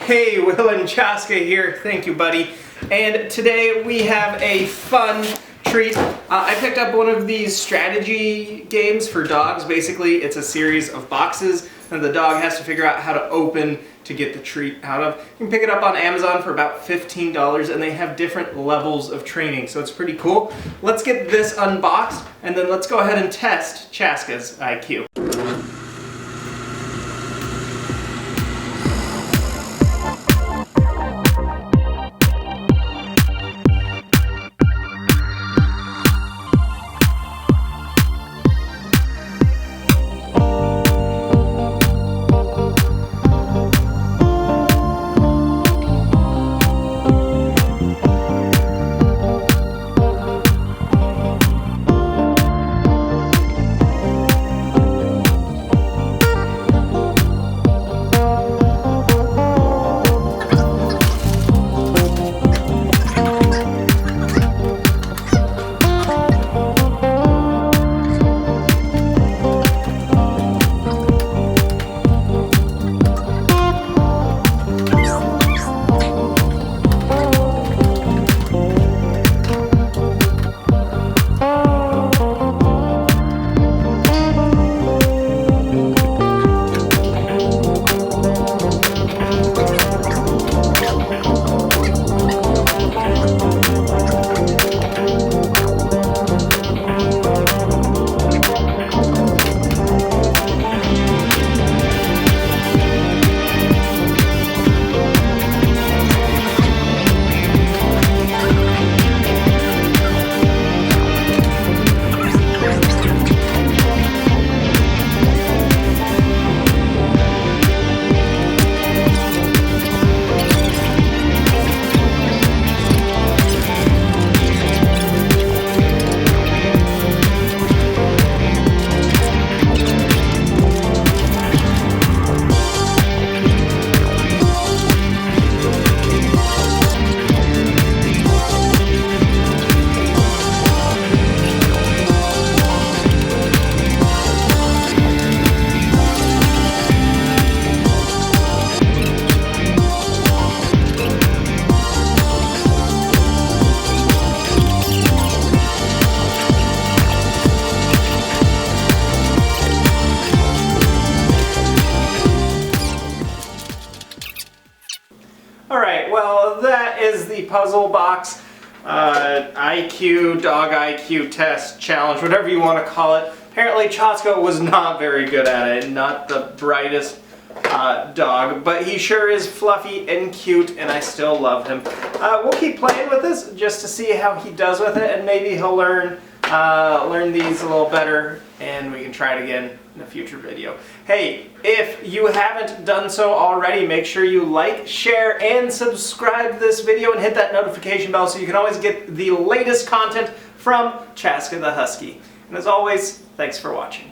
Hey, Will and Chaska here. Thank you, buddy. And today we have a fun treat. I picked up one of these strategy games for dogs. Basically, it's a series of boxes and the dog has to figure out how to open to get the treat out of. You can pick it up on Amazon for about $15 and they have different levels of training, so it's pretty cool. Let's get this unboxed and then let's go ahead and test Chaska's IQ. Alright, well that is the puzzle box, IQ, dog IQ test, challenge, whatever you want to call it. Apparently Chaska was not very good at it, not the brightest dog, but he sure is fluffy and cute and I still love him. We'll keep playing with this just to see how he does with it, and maybe he'll learn these a little better and we can try it again in a future video. Hey, if you haven't done so already, make sure you like, share, and subscribe to this video and hit that notification bell so you can always get the latest content from Chaska the Husky. And as always, thanks for watching.